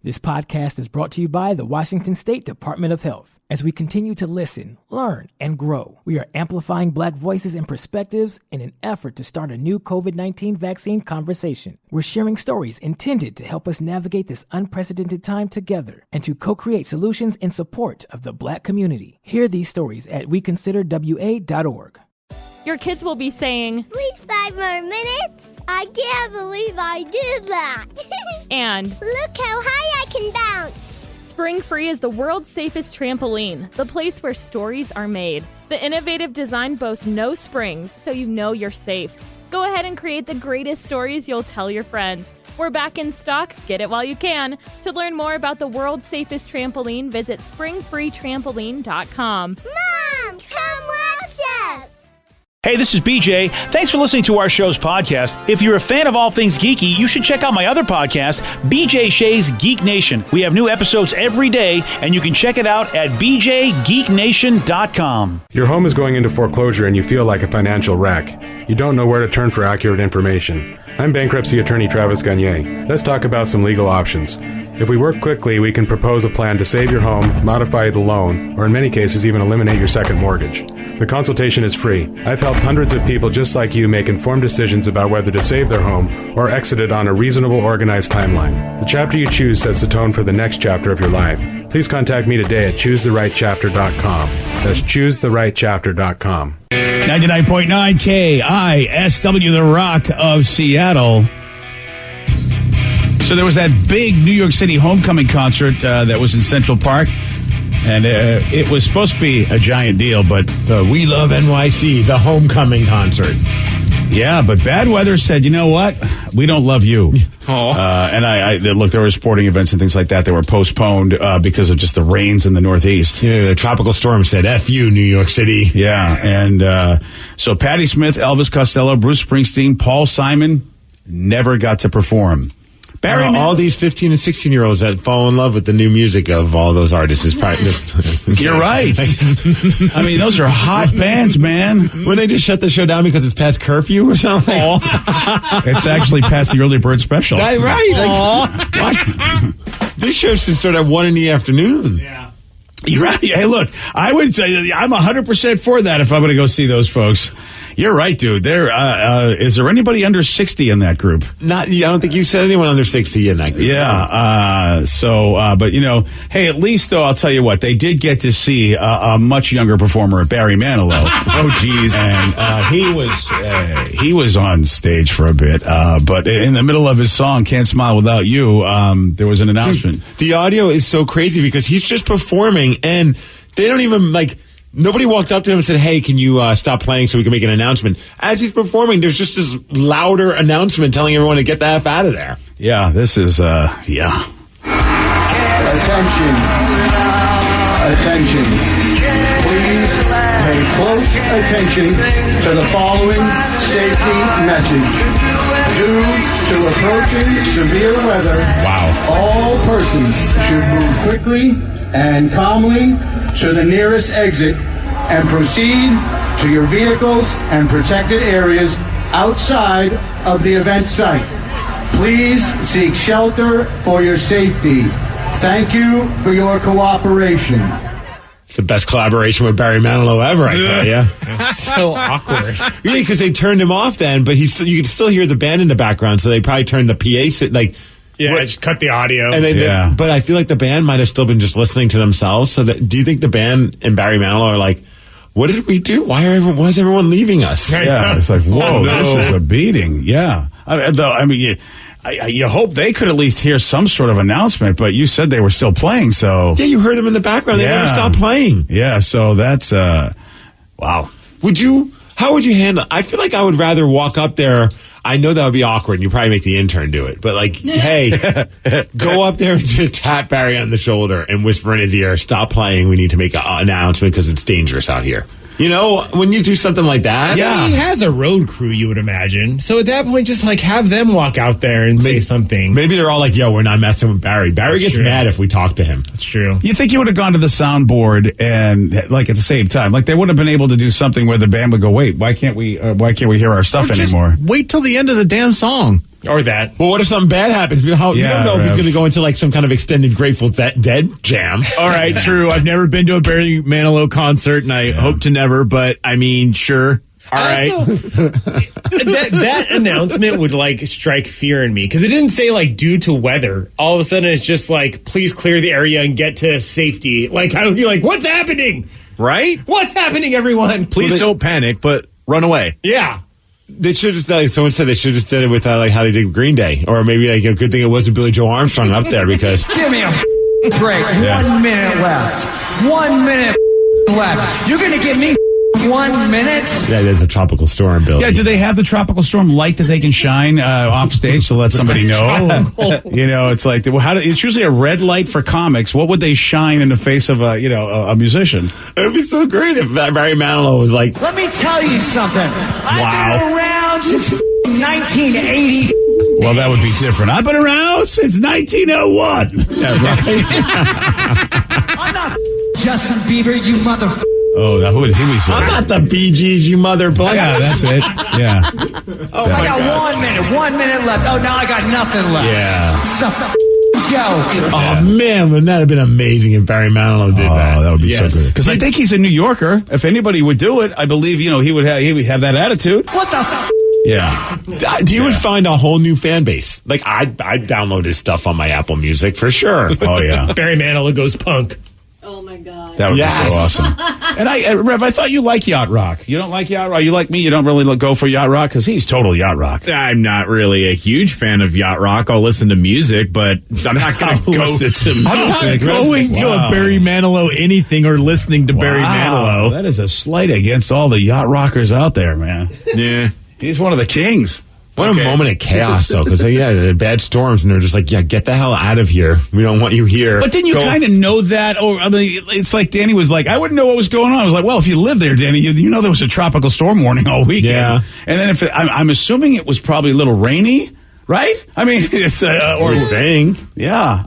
This podcast is brought to you by the Washington State Department of Health. As we continue to listen, learn, and grow, we are amplifying Black voices and perspectives in an effort to start a new COVID-19 vaccine conversation. We're sharing stories intended to help us navigate this unprecedented time together and to co-create solutions in support of the Black community. Hear these stories at weconsiderwa.org. Your kids will be saying, "Please, 5 more minutes. I can't believe I did that." And, "Look how high I can bounce." Spring Free is the world's safest trampoline, the place where stories are made. The innovative design boasts no springs, so you know you're safe. Go ahead and create the greatest stories you'll tell your friends. We're back in stock. Get it while you can. To learn more about the world's safest trampoline, visit springfreetrampoline.com. Mom, come watch us. Hey, this is BJ. Thanks for listening to our show's podcast. If you're a fan of all things geeky, you should check out my other podcast, BJ Shea's Geek Nation. We have new episodes every day, and you can check it out at bjgeeknation.com. Your home is going into foreclosure and you feel like a financial wreck. You don't know where to turn for accurate information. I'm bankruptcy attorney Travis Gagne. Let's talk about some legal options. If we work quickly, we can propose a plan to save your home, modify the loan, or in many cases even eliminate your second mortgage. The consultation is free. I've helped hundreds of people just like you make informed decisions about whether to save their home or exit it on a reasonable, organized timeline. The chapter you choose sets the tone for the next chapter of your life. Please contact me today at choosetherightchapter.com. That's choosetherightchapter.com. 99.9 KISW, the Rock of Seattle. So there was that big New York City homecoming concert that was in Central Park. And it was supposed to be a giant deal, but We Love NYC, the homecoming concert. Yeah, but bad weather said, you know what? We don't love you. And I look, there were sporting events and things like that were postponed because of just the rains in the Northeast. You know, the tropical storm said, F you, New York City. Yeah, and so Patti Smith, Elvis Costello, Bruce Springsteen, Paul Simon never got to perform. Barry all these 15 and 16-year-olds that fall in love with the new music of all those artists is probably... You're right. I mean, those are hot bands, man. When they just shut the show down because it's past curfew or something? It's actually past the early bird special. Right. Like, this show should start at 1 in the afternoon. Yeah. You're right. Hey, look, I would say I'm 100% for that if I'm going to go see those folks. You're right, dude. Is there anybody under 60 in that group? I don't think you said anyone under 60 in that group. Yeah. But you know, hey, at least though, I'll tell you what, they did get to see a much younger performer, Barry Manilow. Oh, geez. And he was on stage for a bit. But in the middle of his song, "Can't Smile Without You," there was an announcement. Dude, the audio is so crazy because he's just performing and they don't even nobody walked up to him and said, "Hey, can you stop playing so we can make an announcement?" As he's performing, there's just this louder announcement telling everyone to get the F out of there. Yeah, this is, yeah. Attention. Please pay close attention to the following safety message. Due to approaching severe weather, all persons should move quickly and calmly to the nearest exit and proceed to your vehicles and protected areas outside of the event site. Please seek shelter for your safety. Thank you for your cooperation. It's the best collaboration with Barry Manilow ever, I tell you. So awkward. Yeah, because they turned him off then, but you can still hear the band in the background, so they probably turned the PA just cut the audio. And but I feel like the band might have still been just listening to themselves. So do you think the band and Barry Manilow are like, what did we do? Why is everyone leaving us? Yeah, it's like, whoa, this is a beating. Yeah. You hope they could at least hear some sort of announcement, but you said they were still playing, so... Yeah, you heard them in the background. They never stopped playing. Yeah, so that's, wow. How would you handle... I feel like I would rather walk up there... I know that would be awkward, and you probably make the intern do it. But, hey, go up there and just tap Barry on the shoulder and whisper in his ear, "Stop playing. We need to make an announcement because it's dangerous out here." You know, when you do something like that. Yeah. He has a road crew, you would imagine. So at that point, just have them walk out there and say something. Maybe they're all like, "Yo, we're not messing with Barry." Barry gets mad if we talk to him. That's true. You think you would have gone to the soundboard and at the same time, they would have been able to do something where the band would go, "Wait, why can't we hear our stuff anymore?" Wait till the end of the damn song. Or that. Well, what if something bad happens? You don't know if he's going to go into like some kind of extended Grateful Dead jam. All right, true. I've never been to a Barry Manilow concert, and I hope to never, but I mean, sure. All right. That announcement would like strike fear in me because it didn't say like due to weather. All of a sudden it's just like, please clear the area and get to safety. Like I would be like, what's happening? Right? What's happening, everyone? Please don't panic, but run away. Yeah. They should just like someone said they should just did it with like how they did Green Day, or maybe like a good thing it wasn't Billy Joe Armstrong up there because give me a break. 1 minute left. 1 minute left. You're gonna give me 1 minute? Yeah, there's a tropical storm, Bill. Yeah, do they have the tropical storm light that they can shine off stage to let somebody know? You know, it's like it's usually a red light for comics. What would they shine in the face of a musician? It would be so great if Barry Manilow was like, let me tell you something. I've been around since 1980. Well, that would be different. I've been around since 1901. Yeah, right. I'm not Justin Bieber, you mother. Oh, who would he be saying? I'm not the Bee Gees, you mother. Yeah, that's it. Yeah. I got 1 minute. 1 minute left. Oh, now I got nothing left. Yeah. Some joke. Oh, man, wouldn't that have been amazing if Barry Manilow did that? Oh, that would be so good. Because I think he's a New Yorker. If anybody would do it, I believe, he would have that attitude. What the Yeah. He would find a whole new fan base. Like, I'd download his stuff on my Apple Music for sure. Oh, yeah. Barry Manilow goes punk. Oh, my God. That would be so awesome. And Rev, I thought you like yacht rock. You don't like yacht rock? You like me? You don't really go for yacht rock? Because he's total yacht rock. I'm not really a huge fan of yacht rock. I'll listen to music, but I'm not going to go listen to music. I'm not going to a Barry Manilow anything or listening to Barry Manilow. That is a slight against all the yacht rockers out there, man. Yeah. He's one of the kings. What a moment of chaos, though, because, they're bad storms, and they're just like, get the hell out of here. We don't want you here. But didn't you kind of know that? Or, I mean, it's like Danny was like, I wouldn't know what was going on. I was like, well, if you live there, Danny, you know there was a tropical storm warning all weekend. Yeah. And then I'm assuming it was probably a little rainy, right? I mean, it's... or thing. Yeah.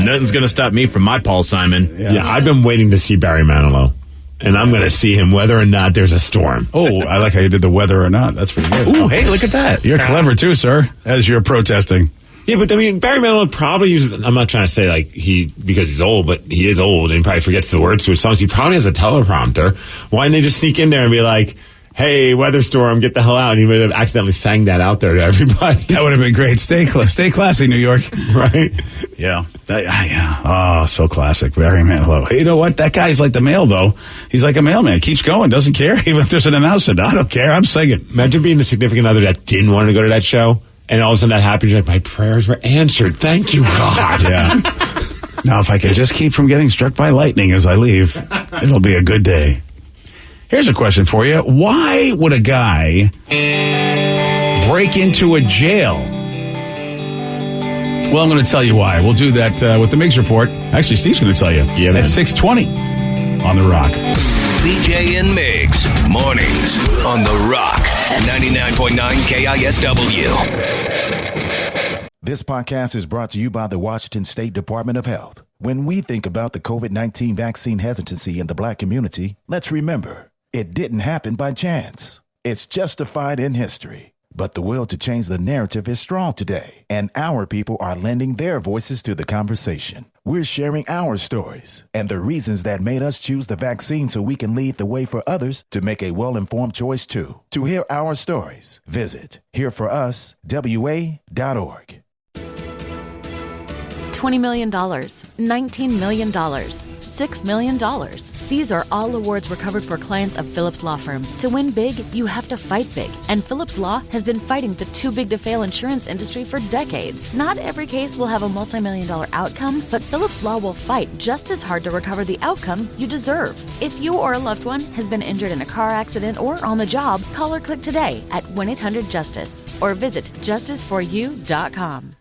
Nothing's going to stop me from my Paul Simon. Yeah, I've been waiting to see Barry Manilow. And I'm going to see him whether or not there's a storm. Oh, I like how you did the whether or not. That's pretty good. Ooh, hey, look at that. You're clever too, sir, as you're protesting. Yeah, but I mean, Barry Manilow probably uses, I'm not trying to say like because he's old, but he is old and he probably forgets the words to his songs. He probably has a teleprompter. Why didn't they just sneak in there and be like, hey, weather storm, get the hell out. And he would have accidentally sang that out there to everybody. That would have been great. Stay classy, New York. Right? Yeah. Yeah. Oh, so classic. Barry Manilow. Hey, you know what? That guy's like the mail, though. He's like a mailman. Keeps going. Doesn't care. Even if there's an announcement. I don't care. I'm singing. Imagine being a significant other that didn't want to go to that show. And all of a sudden that happens. You're like, my prayers were answered. Thank you, God. Yeah. Now, if I can just keep from getting struck by lightning as I leave, it'll be a good day. Here's a question for you. Why would a guy break into a jail? Well, I'm going to tell you why. We'll do that with the Miggs Report. Actually, Steve's going to tell you. Yeah, man. At 6:20 on The Rock. BJ and Miggs, mornings on The Rock, 99.9 KISW. This podcast is brought to you by the Washington State Department of Health. When we think about the COVID-19 vaccine hesitancy in the Black community, let's remember, it didn't happen by chance. It's justified in history. But the will to change the narrative is strong today, and our people are lending their voices to the conversation. We're sharing our stories and the reasons that made us choose the vaccine so we can lead the way for others to make a well-informed choice too. To hear our stories, visit hereforuswa.org. $20 million, $19 million, $6 million. These are all awards recovered for clients of Phillips Law Firm. To win big, you have to fight big. And Phillips Law has been fighting the too big to fail insurance industry for decades. Not every case will have a multi-million-dollar outcome, but Phillips Law will fight just as hard to recover the outcome you deserve. If you or a loved one has been injured in a car accident or on the job, call or click today at 1-800-JUSTICE or visit justiceforyou.com.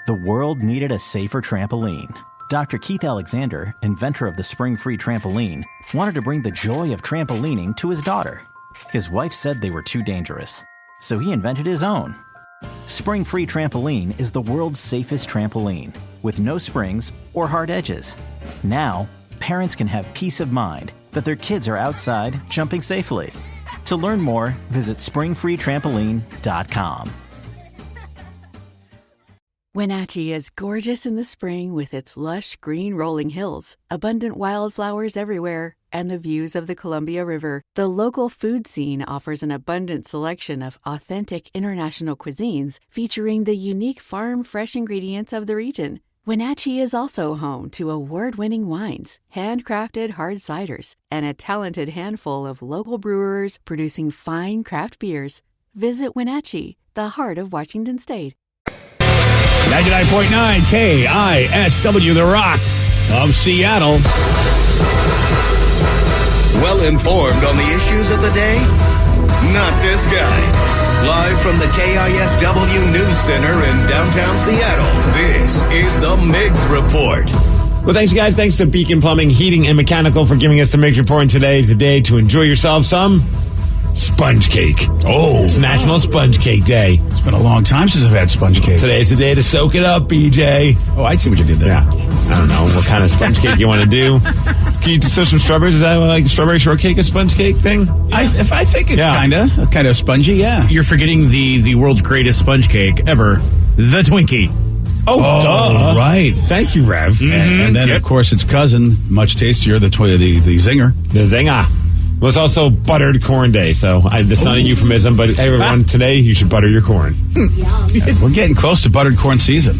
The world needed a safer trampoline. Dr. Keith Alexander, inventor of the Spring-Free Trampoline, wanted to bring the joy of trampolining to his daughter. His wife said they were too dangerous, so he invented his own. Spring-Free Trampoline is the world's safest trampoline, with no springs or hard edges. Now, parents can have peace of mind that their kids are outside jumping safely. To learn more, visit springfreetrampoline.com. Wenatchee is gorgeous in the spring with its lush green rolling hills, abundant wildflowers everywhere, and the views of the Columbia River. The local food scene offers an abundant selection of authentic international cuisines featuring the unique farm-fresh ingredients of the region. Wenatchee is also home to award-winning wines, handcrafted hard ciders, and a talented handful of local brewers producing fine craft beers. Visit Wenatchee, the heart of Washington State. 99.9 KISW, The Rock of Seattle. Well informed on the issues of the day? Not this guy. Live from the KISW News Center in downtown Seattle, this is the Miggs Report. Well, thanks, guys. Thanks to Beacon Plumbing, Heating, and Mechanical for giving us the Miggs Report. And today is the day to enjoy yourself some sponge cake. Oh. It's National Sponge Cake Day. It's been a long time since I've had sponge cake. Today's the day to soak it up, BJ. Oh, I see what you did there. Yeah. I don't know what kind of sponge cake you want to do. Can you do some strawberries? Is that like strawberry shortcake, a sponge cake thing? Yeah. I think it's kind of spongy, yeah. You're forgetting the world's greatest sponge cake ever, the Twinkie. Oh, duh. Right. Thank you, Rev. Mm-hmm. And then, of course, its cousin, much tastier, the Zinger. The Zinger. Well, it's also buttered corn day, so that's not a euphemism, but hey, everyone, today you should butter your corn. We're getting close to buttered corn season.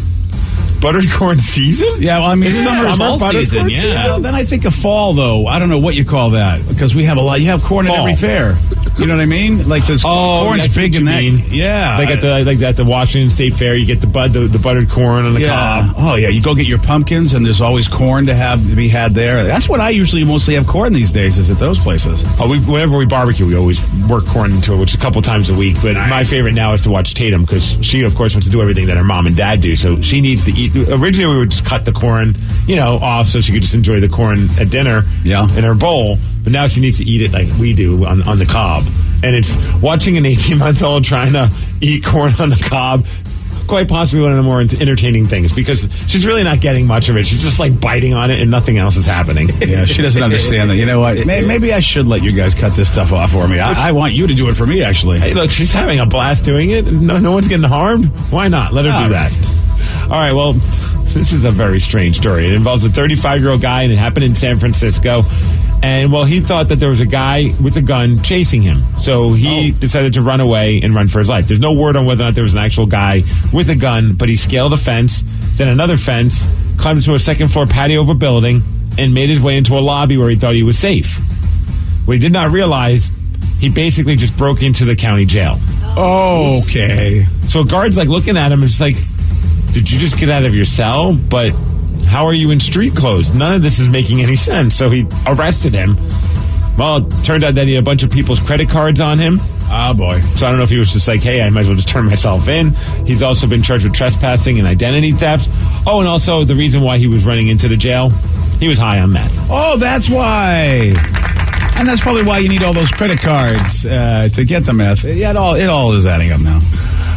Buttered corn season? Yeah, well, I mean, summer buttered season, corn yeah. season? Then I think of fall, though. I don't know what you call that, because we have a lot. You have corn at every fair. You know what I mean? Like this corn's big in that. Yeah. Like at the Washington State Fair, you get the buttered corn on the cob. Oh, yeah. You go get your pumpkins, and there's always corn to be had there. That's what I usually mostly have corn these days, is at those places. Whenever we barbecue, we always work corn into it, which is a couple times a week. But my favorite now is to watch Tatum, because she, of course, wants to do everything that her mom and dad do. So she needs to eat. Originally, we would just cut the corn, off so she could just enjoy the corn at dinner in her bowl. But now she needs to eat it like we do on the cob. And it's watching an 18-month-old trying to eat corn on the cob, quite possibly one of the more entertaining things, because she's really not getting much of it. She's just like biting on it and nothing else is happening. Yeah, she doesn't understand that. You know what? Maybe I should let you guys cut this stuff off for me. I want you to do it for me, actually. Hey, look, she's having a blast doing it. No one's getting harmed. Why not? Let her do that. All right, well, this is a very strange story. It involves a 35-year-old guy, and it happened in San Francisco. And, well, he thought that there was a guy with a gun chasing him. So he decided to run away and run for his life. There's no word on whether or not there was an actual guy with a gun, but he scaled a fence, then another fence, climbed into a second-floor patio of a building, and made his way into a lobby where he thought he was safe. What he did not realize, he basically just broke into the county jail. Oh, okay. So a guard's like looking at him and just like, did you just get out of your cell? But how are you in street clothes? None of this is making any sense. So he arrested him. Well, it turned out that he had a bunch of people's credit cards on him. Oh, boy. So I don't know if he was just like, hey, I might as well just turn myself in. He's also been charged with trespassing and identity theft. Oh, and also the reason why he was running into the jail, he was high on meth. Oh, that's why. And that's probably why you need all those credit cards to get the meth. Yeah, it all is adding up now.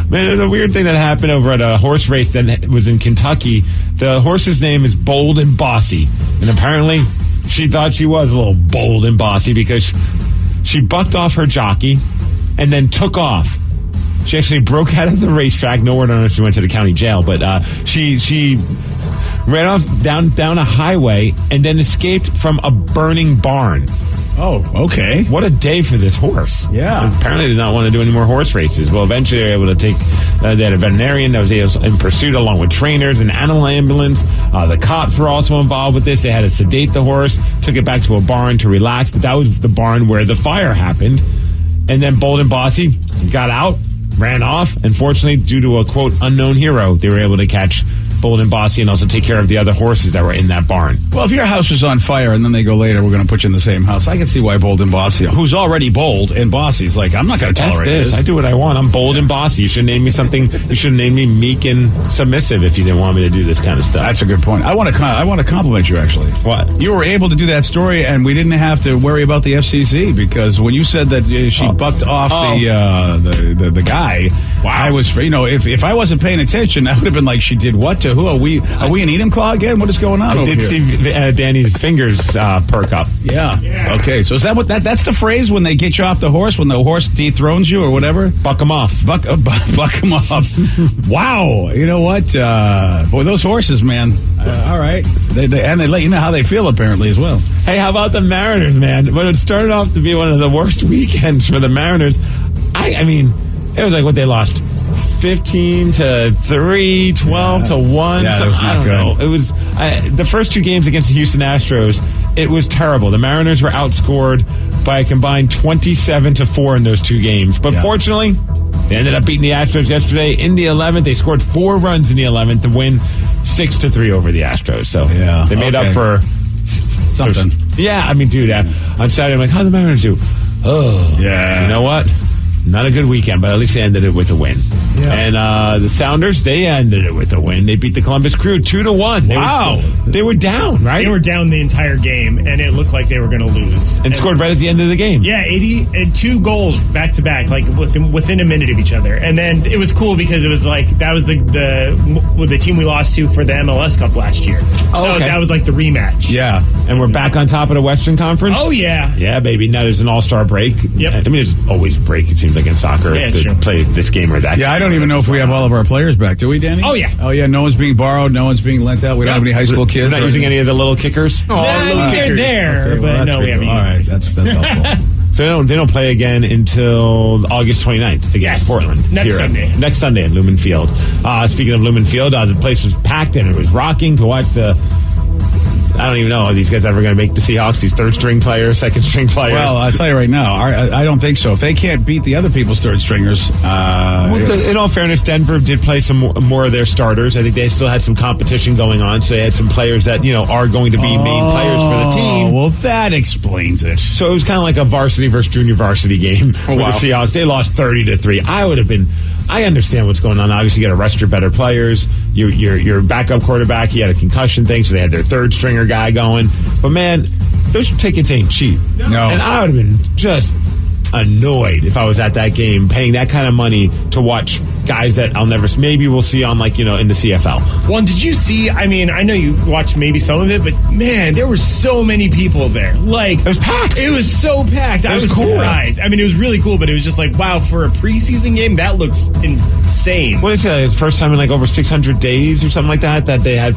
Man, there's a weird thing that happened over at a horse race that was in Kentucky. The horse's name is Bold and Bossy. And apparently she thought she was a little bold and bossy because she bucked off her jockey and then took off. She actually broke out of the racetrack. No word on if she went to the county jail, but she ran off down a highway and then escaped from a burning barn. Oh, okay. What a day for this horse. Yeah. Apparently did not want to do any more horse races. Well, eventually they were able to take, they had a veterinarian that was in pursuit along with trainers, an animal ambulance. The cops were also involved with this. They had to sedate the horse, took it back to a barn to relax, but that was the barn where the fire happened. And then Bold and Bossy got out, ran off, and fortunately, due to a, quote, unknown hero, they were able to catch Bold and Bossy and also take care of the other horses that were in that barn. Well, if your house was on fire and then they go later, we're going to put you in the same house. I can see why Bold and Bossy, who's already bold and bossy, is like, I'm not going to tolerate this. I do what I want. I'm bold and bossy. You should name me something. You should name me meek and submissive if you didn't want me to do this kind of stuff. That's a good point. I want to compliment you, actually. What? You were able to do that story, and we didn't have to worry about the FCC, because when you said that she bucked off the guy, wow. I was, if I wasn't paying attention, I would have been like, she did what to Who are we? Are we in Enumclaw again? What is going on? I did see Danny's fingers perk up. Yeah. Okay. So is that what that's the phrase when they get you off the horse, when the horse dethrones you or whatever? Buck them off. Buck them off. Wow. You know what? Boy, those horses, man. All right. They let you know how they feel apparently as well. Hey, how about the Mariners, man? When it started off to be one of the worst weekends for the Mariners, I mean, it was like what they lost. 15-3, 12-1. Yeah, that was not good. It was the first two games against the Houston Astros. It was terrible. The Mariners were outscored by a combined 27-4 in those two games. But fortunately, they ended up beating the Astros yesterday in the 11th. They scored 4 runs in the 11th to win 6-3 over the Astros. So they made up for something. Yeah, I mean, dude, on Saturday I'm like, how'd the Mariners do? Oh, yeah. You know what? Not a good weekend, but at least they ended it with a win. Yeah. And the Sounders, they ended it with a win. They beat the Columbus Crew 2-1. Wow. They were down, right? They were down the entire game, and it looked like they were going to lose. And scored right at the end of the game. Yeah, 82 goals back-to-back, like within a minute of each other. And then it was cool because it was like, that was the team we lost to for the MLS Cup last year. So that was like the rematch. Yeah. And we're back on top of the Western Conference? Oh, yeah. Yeah, baby. Now there's an all-star break. Yep. I mean, there's always a break, it seems like in soccer, to play this game or that. Yeah, I don't even know if we have all of our players back. Do we, Danny? Oh, yeah. Oh, yeah. No one's being borrowed. No one's being lent out. We don't have any high school kids. We're not using any of the little kickers? Oh, they're there, okay, but no, we haven't. All right, that's helpful. So they don't play again until August 29th against Portland. Next Sunday at Lumen Field. Speaking of Lumen Field, the place was packed and it was rocking to watch the... I don't even know, are these guys ever going to make the Seahawks, these third-string players, second-string players? Well, I'll tell you right now, I don't think so. If they can't beat the other people's third-stringers... in all fairness, Denver did play some more of their starters. I think they still had some competition going on, so they had some players that, are going to be main players for the team. Well, that explains it. So it was kind of like a varsity versus junior varsity game with the Seahawks. They lost 30-3. I understand what's going on. Obviously, you got to rest your better players. Your backup quarterback, he had a concussion thing, so they had their third-stringer guy going. But, man, those tickets ain't cheap. No. And I would have been just annoyed if I was at that game paying that kind of money to watch guys that I'll never... Maybe we'll see on, in the CFL. Well, did you see... I mean, I know you watched maybe some of it, but, man, there were so many people there. It was packed. It was so packed. I was cool. surprised. I mean, it was really cool, but it was just like, wow, for a preseason game, that looks insane. What did I say? It was the first time in, over 600 days or something like that they had...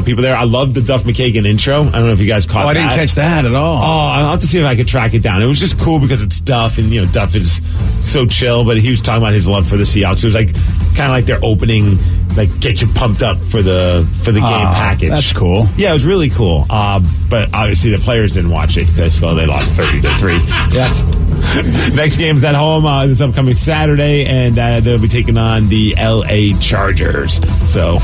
people there. I love the Duff McKagan intro. I don't know if you guys caught that. I didn't catch that at all. I'll have to see if I could track it down. It was just cool because it's Duff, and Duff is so chill, but he was talking about his love for the Seahawks. It was kind of like their opening, get you pumped up for the game package. That's cool. Yeah, it was really cool. But obviously the players didn't watch it because they lost 30-3. Yeah. Next game's at home this upcoming Saturday, and they'll be taking on the LA Chargers. So.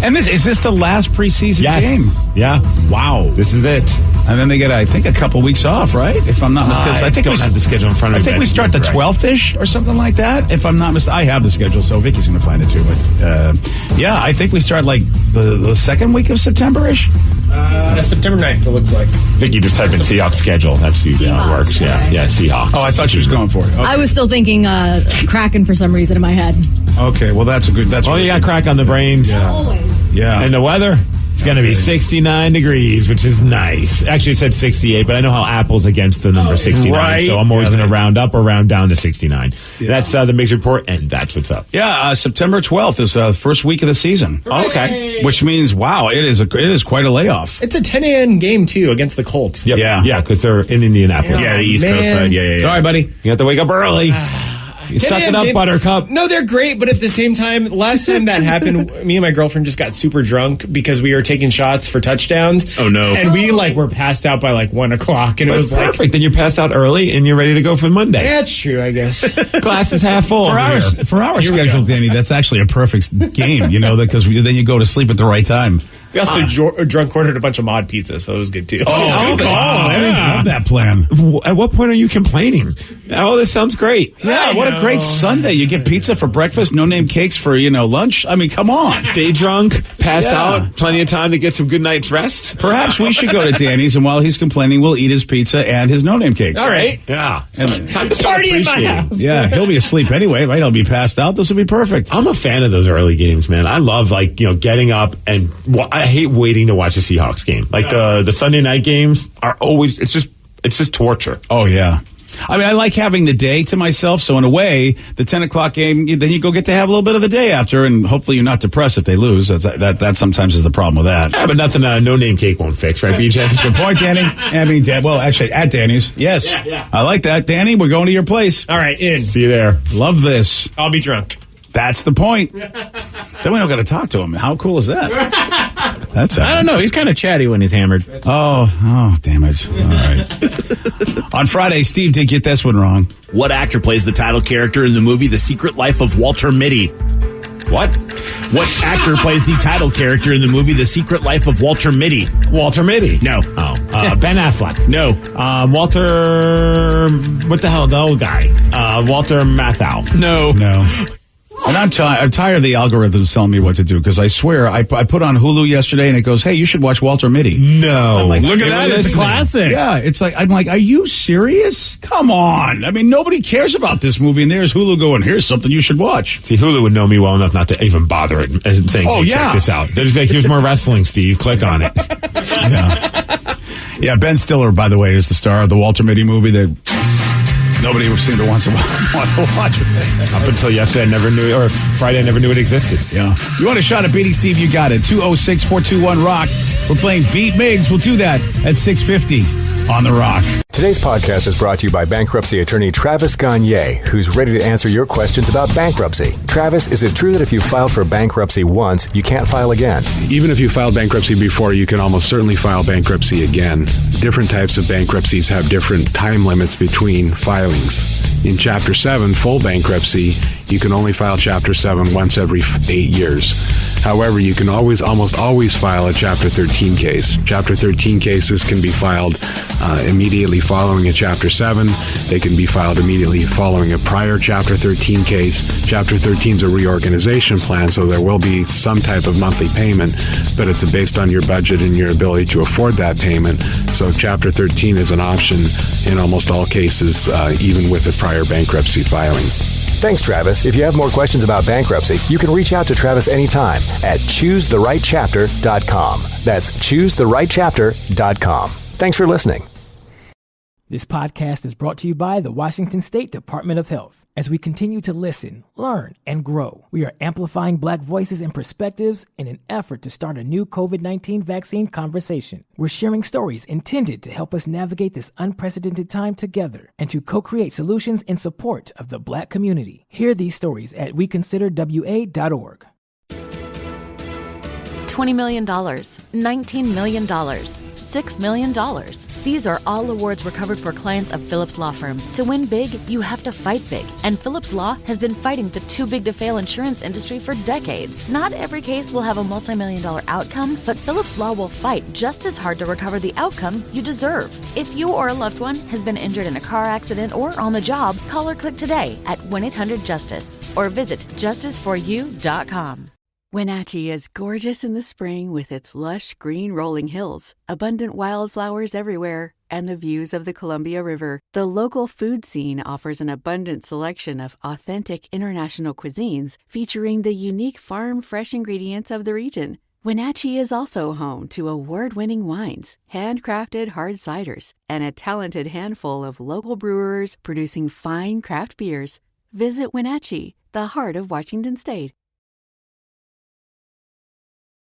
And is this the last preseason game? Yeah. Wow. This is it. And then they get, I think, a couple weeks off, right? If I'm not mistaken. I think we have the schedule in front of me. I think we start the 12th-ish or something like that. If I'm not mistaken. I have the schedule, so Vicky's going to find it too. But, I think we start the second week of September-ish. September 9th, it looks like. Vicky just typed in Seahawks schedule. That's usually how it works. Yeah, Seahawks. Oh, I thought she was going for it. Okay. I was still thinking Kraken for some reason in my head. Okay, well, that's a good... you got crack on the brains. Yeah. Always. Yeah. And the weather? It's going to be 69 degrees, which is nice. Actually, it said 68, but I know how Apple's against the number 69, right. So I'm always going to round up or round down to 69. Yeah. That's the Migs Report, and that's what's up. Yeah, September 12th is the first week of the season. Okay. Which means, wow, it is quite a layoff. It's a 10 a.m. game, too, against the Colts. Yep. Yeah, because they're in Indianapolis. Yeah, the East Coast side. Yeah. Sorry, buddy. You have to wake up early. You suck it up, Buttercup. No, they're great, but at the same time, last time that happened, me and my girlfriend just got super drunk because we were taking shots for touchdowns. Oh, no. And we, were passed out by, 1 o'clock, and it was perfect. Then you're passed out early, and you're ready to go for Monday. Yeah, that's true, I guess. Glass is half full. For our schedule, Danny, that's actually a perfect game, because then you go to sleep at the right time. We also drunk ordered a bunch of mod pizza, so it was good too. Oh, good call. I didn't have that plan. At what point are you complaining? Oh, this sounds great. Yeah, what a great Sunday. You get pizza for breakfast, no-name cakes for, lunch. I mean, come on. Day drunk, pass out, plenty of time to get some good night's rest. Perhaps we should go to Danny's, and while he's complaining, we'll eat his pizza and his no-name cakes. All right. Yeah. Time to party in my house. Yeah, he'll be asleep anyway, right? He'll be passed out. This will be perfect. I'm a fan of those early games, man. I love, getting up and I hate waiting to watch a Seahawks game. The Sunday night games are always, it's just torture. Oh, yeah. I mean, I like having the day to myself. So in a way, the 10 o'clock game, then you go get to have a little bit of the day after, and hopefully you're not depressed if they lose. That sometimes is the problem with that. Yeah, but nothing no-name cake won't fix, right, BJ? That's a good point, Danny. I mean, actually, at Danny's. Yes. Yeah. I like that. Danny, we're going to your place. All right, in. See you there. Love this. I'll be drunk. That's the point. Then we don't got to talk to him. How cool is that? That's I don't know. He's kind of chatty when he's hammered. Oh, damn it. All right. On Friday, Steve did get this one wrong. What actor plays the title character in the movie The Secret Life of Walter Mitty? What? What actor plays the title character in the movie The Secret Life of Walter Mitty? Walter Mitty. No. Oh. Ben Affleck. No. Walter... What the hell? The old guy. Walter Matthau. No. And I'm tired of the algorithms telling me what to do, because I swear I put on Hulu yesterday and it goes, hey, you should watch Walter Mitty. No. I'm like, look at that. It's a classic. Yeah. I'm like, are you serious? Come on. I mean, nobody cares about this movie, and there's Hulu going, here's something you should watch. See, Hulu would know me well enough not to even bother it and saying, hey, check this out. They're just like, here's more wrestling, Steve. Click on it. Yeah, Ben Stiller, by the way, is the star of the Walter Mitty movie that nobody seemed to want to watch it. Up until yesterday, Friday, I never knew it existed. Yeah. You want a shot at beating Steve? You got it. 206-421-ROCK. We're playing Beat Migs. We'll do that at 6:50 on The Rock. Today's podcast is brought to you by bankruptcy attorney Travis Gagne, who's ready to answer your questions about bankruptcy. Travis, is it true that if you filed for bankruptcy once, you can't file again? Even if you filed bankruptcy before, you can almost certainly file bankruptcy again. Different types of bankruptcies have different time limits between filings. In Chapter 7, full bankruptcy, you can only file Chapter 7 once every 8 years. However, you can almost always file a Chapter 13 case. Chapter 13 cases can be filed immediately following a Chapter 7. They can be filed immediately following a prior Chapter 13 case. Chapter 13 is a reorganization plan, so there will be some type of monthly payment, but it's based on your budget and your ability to afford that payment. So Chapter 13 is an option in almost all cases, even with a prior bankruptcy filing. Thanks, Travis. If you have more questions about bankruptcy, you can reach out to Travis anytime at choosetherightchapter.com. That's choosetherightchapter.com. Thanks for listening. This podcast is brought to you by the Washington State Department of Health. As we continue to listen, learn, and grow, we are amplifying Black voices and perspectives in an effort to start a new COVID-19 vaccine conversation. We're sharing stories intended to help us navigate this unprecedented time together and to co-create solutions in support of the Black community. Hear these stories at weconsiderwa.org. $20 million, $19 million, $6 million. These are all awards recovered for clients of Phillips Law Firm. To win big, you have to fight big. And Phillips Law has been fighting the too big to fail insurance industry for decades. Not every case will have a multi-million-dollar outcome, but Phillips Law will fight just as hard to recover the outcome you deserve. If you or a loved one has been injured in a car accident or on the job, call or click today at 1-800-JUSTICE or visit justiceforyou.com. Wenatchee is gorgeous in the spring with its lush green rolling hills, abundant wildflowers everywhere, and the views of the Columbia River. The local food scene offers an abundant selection of authentic international cuisines featuring the unique farm-fresh ingredients of the region. Wenatchee is also home to award-winning wines, handcrafted hard ciders, and a talented handful of local brewers producing fine craft beers. Visit Wenatchee, the heart of Washington State.